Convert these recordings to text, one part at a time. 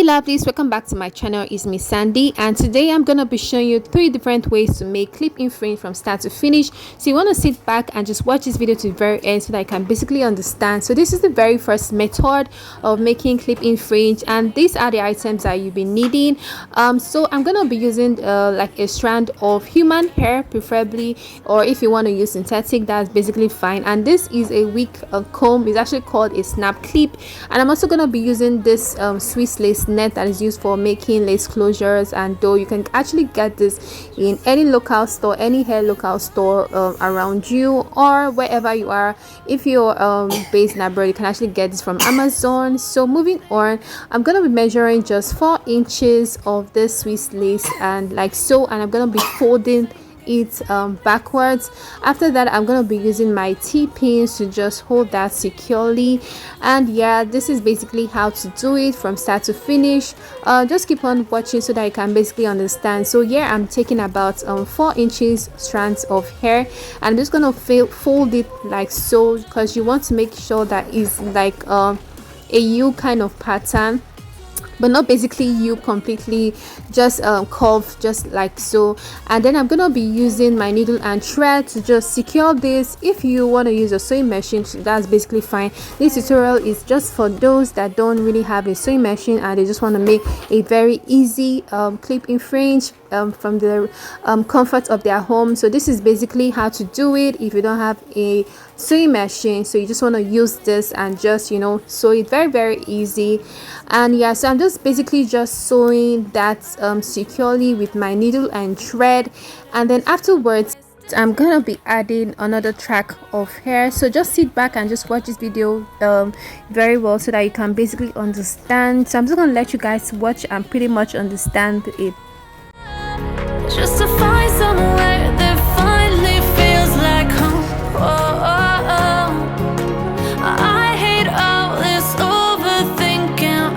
Lovelies, welcome back to my channel. It's Miz Sandy, and today I'm gonna be showing you 3 different ways to make clip-in fringe from start to finish. So you want to sit back and just watch this video to the very end so that I can basically understand. So this is the very first method of making clip-in fringe, and these are the items that you'll be needing. So I'm gonna be using like a strand of human hair preferably, or if you want to use synthetic, that's basically fine. And this is a wig comb. It's actually called a snap clip, and I'm also gonna be using this Swiss lace net that is used for making lace closures. And though you can actually get this in any local store, any hair local store around you or wherever you are. If you're based in abroad, you can actually get this from Amazon. So moving on, I'm gonna be measuring just 4 inches of this Swiss lace and like so, and I'm gonna be folding it backwards. After that, I'm gonna be using my T-pins to just hold that securely. And yeah, this is basically how to do it from start to finish. Just keep on watching so that you can basically understand. So yeah, I'm taking about 4 inches strands of hair, and I'm just gonna fold it like so, because you want to make sure that it's like a U kind of pattern, but not basically you completely just curve just like so. And then I'm gonna be using my needle and thread to just secure this. If you want to use a sewing machine, that's basically fine. This tutorial is just for those that don't really have a sewing machine and they just want to make a very easy clip-in fringe from the comfort of their home. So this is basically how to do it if you don't have a sewing machine. So you just want to use this and just, you know, sew it. Very easy. And yeah, so I'm just basically just sewing that securely with my needle and thread. And then afterwards, I'm gonna be adding another track of hair. So just sit back and just watch this video very well so that you can basically understand. So I'm just gonna let you guys watch and pretty much understand it. Just to find somewhere that finally feels like home. I hate all this overthinking.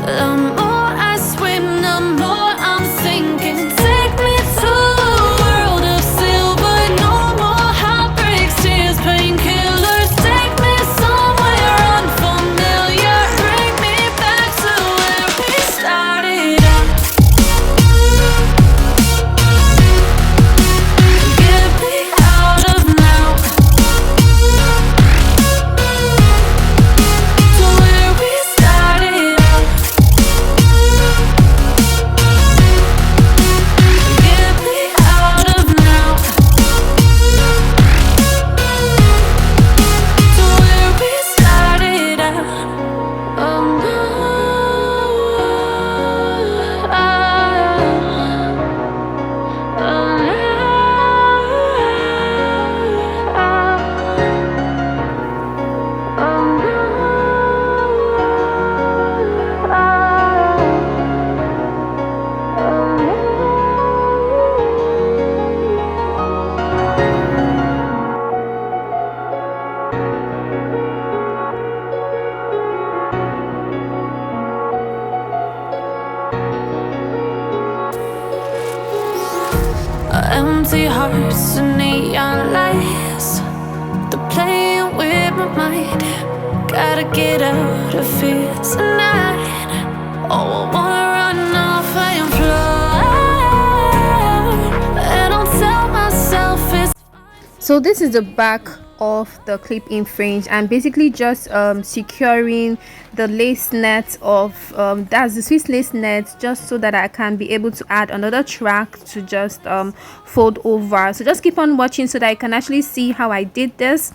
The more I swim, the more I'm sinking. Take me to a world of silver. No more heartbreaks, tears, painkillers. Take me somewhere unfamiliar. Bring me back to where we started out. Get me out of now. To where we started out. Get me out of now. To where we started out. Oh no. Empty hearts and neon lights, they're playing with my mind. Gotta get out of here tonight. Oh, I wanna run off and fly, and I'll tell myself it's So this is the back of the clip-in fringe, and basically just securing the lace net of that's the Swiss lace net, just so that I can be able to add another track to just fold over. So just keep on watching so that I can actually see how I did this.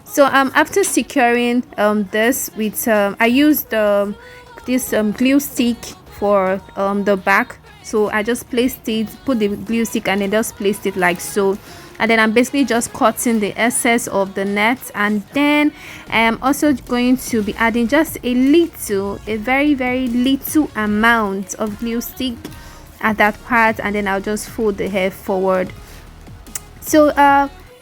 So after securing this with I used this glue stick for the back. So I just placed it, put the glue stick, and then just placed it like so. And then I'm basically just cutting the excess of the net, and then I'm also going to be adding just a very little amount of glue stick at that part, and then I'll just fold the hair forward. So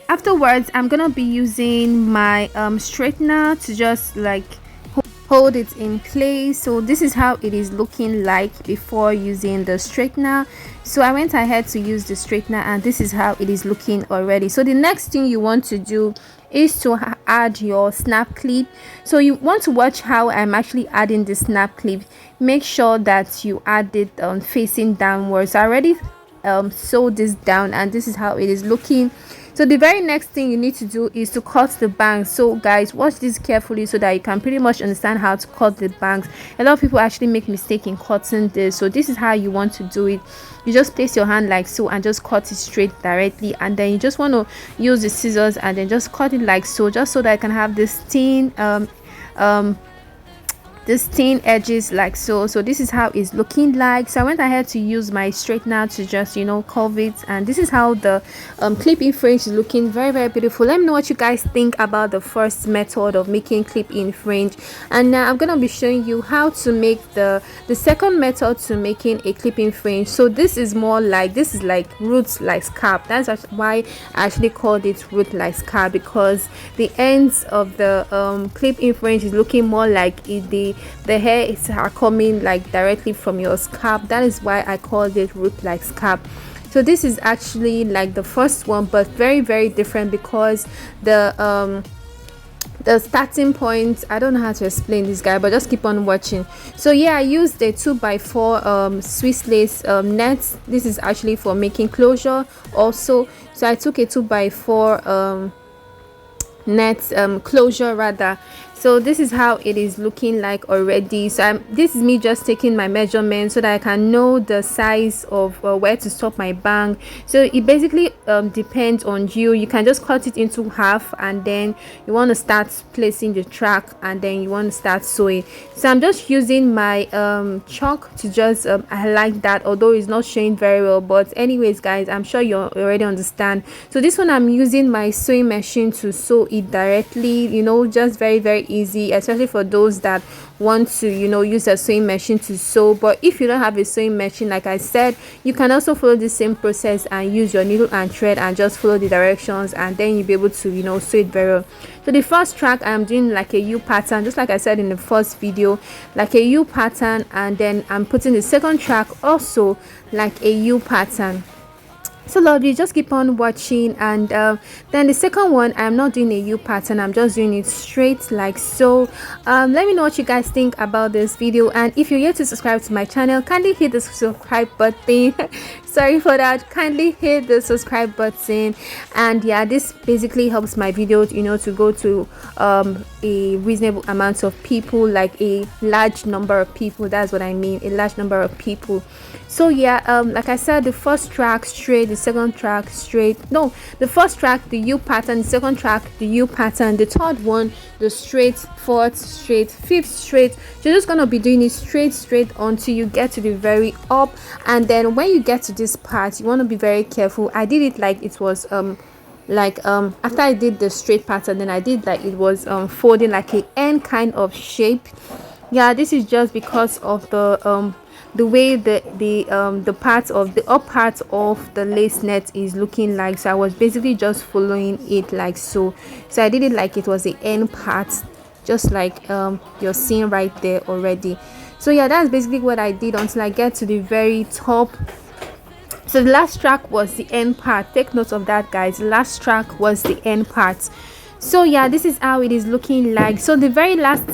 afterwards, I'm gonna be using my straightener to just like hold it in place. So this is how it is looking like before using the straightener. So I went ahead to use the straightener, and this is how it is looking already. So the next thing you want to do is to add your snap clip. So you want to watch how I'm actually adding the snap clip. Make sure that you add it facing downwards. I already sewed this down, and this is how it is looking. So the very next thing you need to do is to cut the bangs. So guys, watch this carefully so that you can pretty much understand how to cut the bangs. A lot of people actually make mistake in cutting this. So this is how you want to do it. You just place your hand like so and just cut it straight directly, and then you just want to use the scissors and then just cut it like so, just so that I can have this thin edges like so. So this is how it's looking like. So I went ahead to use my straightener to just, you know, curve it, and this is how the clip-in fringe is looking. Very, very beautiful. Let me know what you guys think about the first method of making clip-in fringe, and now I'm gonna be showing you how to make the second method to making a clip-in fringe. So this is more like, this is like roots like scarf. That's why I actually called it root like scarf, because the ends of the clip-in fringe is looking more like the hair are coming like directly from your scalp. That is why I called it root like scalp. So this is actually like the first one, but very, very different, because the starting point, I don't know how to explain this guy, but just keep on watching. So yeah, I used a 2x4 Swiss lace net. This is actually for making closure also. So I took a 2x4 net closure rather. So this is how it is looking like already. So this is me just taking my measurement so that I can know the size of where to stop my bang. So it basically depends on you. You can just cut it into half, and then you want to start placing the track, and then you want to start sewing. So I'm just using my chalk to just highlight that, although it's not showing very well. But anyways guys, I'm sure you already understand. So this one, I'm using my sewing machine to sew it directly, you know, just very, very easy, especially for those that want to, you know, use a sewing machine to sew. But if you don't have a sewing machine, like I said, you can also follow the same process and use your needle and thread and just follow the directions, and then you'll be able to, you know, sew it very well. So the first track, I'm doing like a U pattern, just like I said in the first video, like a U pattern, and then I'm putting the second track also like a U pattern. So lovely, just keep on watching. And then the second one, I'm not doing a U pattern, I'm just doing it straight like so. Let me know what you guys think about this video, and if you're yet to subscribe to my channel, kindly hit the subscribe button. Sorry for that, kindly hit the subscribe button. And yeah, this basically helps my videos, you know, to go to a reasonable amount of people, like a large number of people. That's what I mean, a large number of people. So yeah, like I said, the first track straight, the second track straight, no, the first track the U pattern, the second track the U pattern, the third one the straight, fourth straight, fifth straight. You're just gonna be doing it straight until you get to the very up. And then when you get to this part, you want to be very careful. I did it like it was after I did the straight pattern, then I did like it was folding like a N kind of shape. Yeah, this is just because of the way the part of the up part of the lace net is looking like. So I was basically just following it like so. So I did it like it was the end part, just like you're seeing right there already. So yeah, that's basically what I did until I get to the very top. So the last track was the end part. Take note of that, guys. The last track was the end part. So yeah, this is how it is looking like. So the very last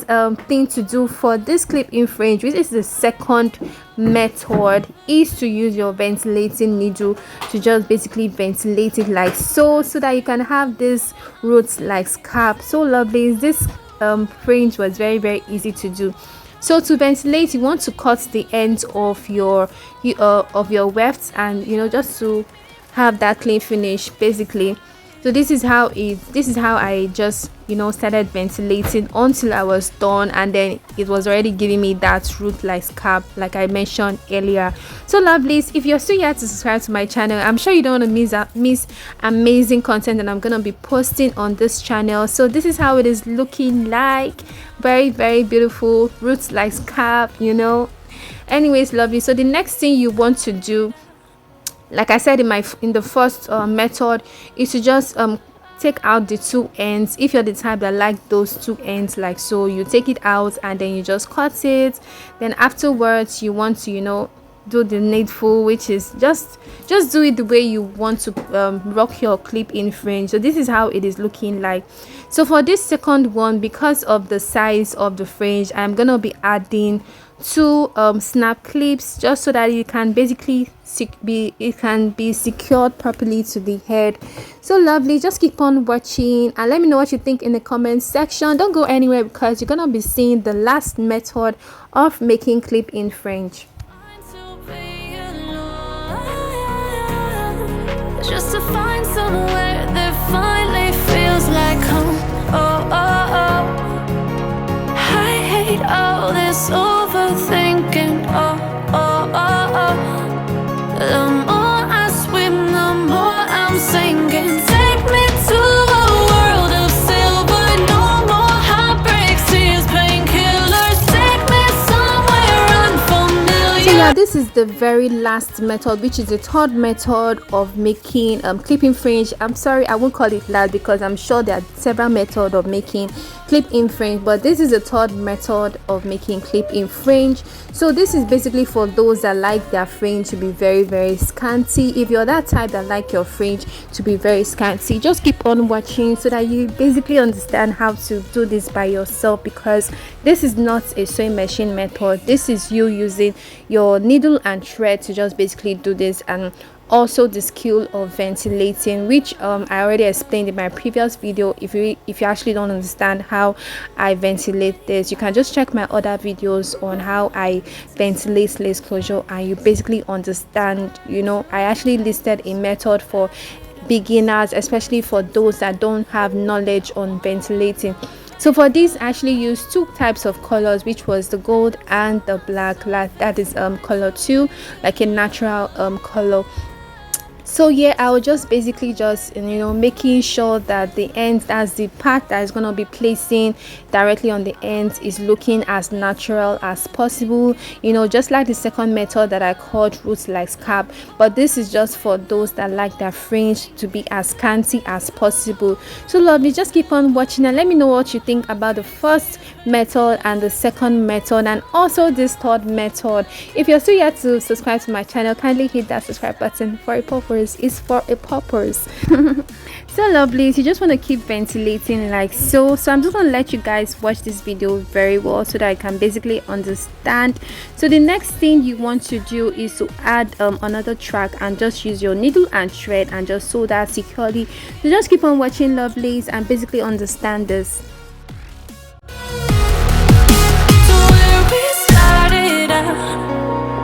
thing to do for this clip-in fringe, which is the second method, is to use your ventilating needle to just basically ventilate it like so, so that you can have this roots like scarf. So lovely. This fringe was very, very easy to do. So to ventilate, you want to cut the ends of your wefts, and you know, just to have that clean finish basically. So this is how I just, you know, started ventilating until I was done, and then it was already giving me that root like scarf like I mentioned earlier. So lovelies, if you're still here to subscribe to my channel, I'm sure you don't want to miss amazing content that I'm gonna be posting on this channel. So this is how it is looking like. Very, very beautiful roots like scarf, you know. Anyways, lovely, so the next thing you want to do, like I said in the first method, is to just take out the two ends. If you're the type that like those two ends like so, you take it out and then you just cut it. Then afterwards you want to, you know, do the needful, which is just do it the way you want to rock your clip in fringe. So this is how it is looking like. So for this second one, because of the size of the fringe, I'm gonna be adding two snap clips, just so that it can basically be secured properly to the head. So lovely, just keep on watching and let me know what you think in the comment section. Don't go anywhere, because you're gonna be seeing the last method of making clip in fringe. Just to find somewhere that finally feels like home. Oh, oh, oh. I hate all this overthinking. Oh, oh, oh, oh. The more I swim, the more I'm sinking. Take me to a world of silver. No more heartbreaks, tears, painkillers. Take me somewhere unfamiliar. So yeah, this is the very last method, which is the third method of making clipping fringe. I'm sorry, I won't call it last, because I'm sure there are several methods of making clip in fringe, but this is the third method of making clip in fringe. So this is basically for those that like their fringe to be very, very scanty. If you're that type that like your fringe to be very scanty, just keep on watching so that you basically understand how to do this by yourself, because this is not a sewing machine method. This is you using your needle and thread to just basically do this, and also the skill of ventilating, which I already explained in my previous video. If you actually don't understand how I ventilate this, you can just check my other videos on how I ventilate lace closure, and you basically understand. You know, I actually listed a method for beginners, especially for those that don't have knowledge on ventilating. So for this, I actually used two types of colors, which was the gold and the black. That is color 2, like a natural color. So yeah, I will just basically just, you know, making sure that the ends, that's the part that is going to be placing directly on the ends, is looking as natural as possible, you know, just like the second method that I called roots like scalp. But this is just for those that like their fringe to be as scanty as possible. So lovely, just keep on watching and let me know what you think about the first method and the second method, and also this third method. If you're still yet to subscribe to my channel, kindly hit that subscribe button for a purpose. Is for a purpose. So lovely, so you just want to keep ventilating like so. So I'm just going to let you guys watch this video very well so that I can basically understand. So the next thing you want to do is to add another track, and just use your needle and thread and just sew that securely. So just keep on watching, lovelies, and basically understand this. So where we started out,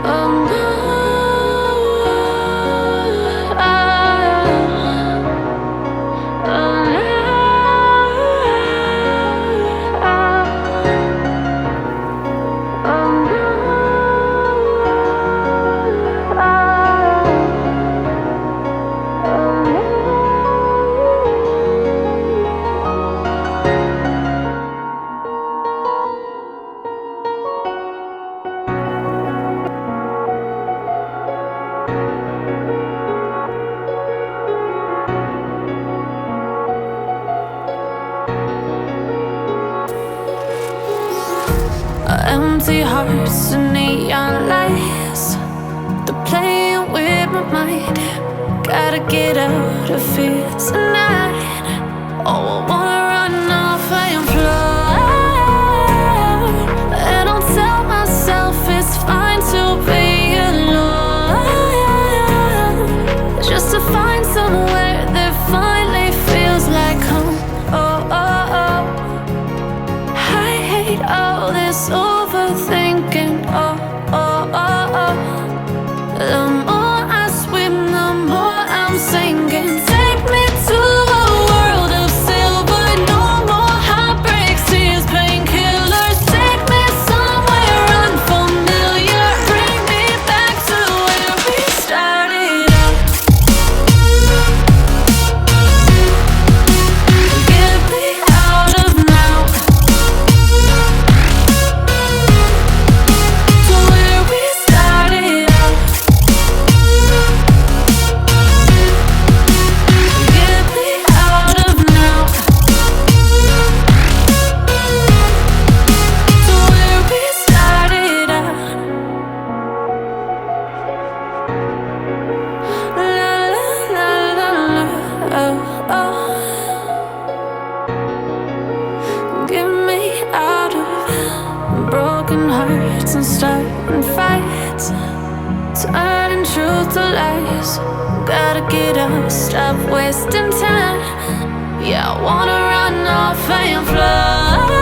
oh no. Empty hearts and neon lights, they're playing with my mind. Gotta get out of here tonight. Oh, I wanna run off and fly, and I'll tell myself it's fine to be alone, just to find somewhere that finally feels like home. Oh, oh, oh. I hate all this overthinking. Oh, oh, oh, oh. The more I swim, the more I'm sinking. Take me to a world of silver. No more heartbreaks, tears, painkillers. Take me somewhere unfamiliar. Bring me back to where we started out. Get me out of now. broken hearts and starting fights, turning truth to lies. Gotta get up, stop wasting time. Yeah, I wanna run off and fly.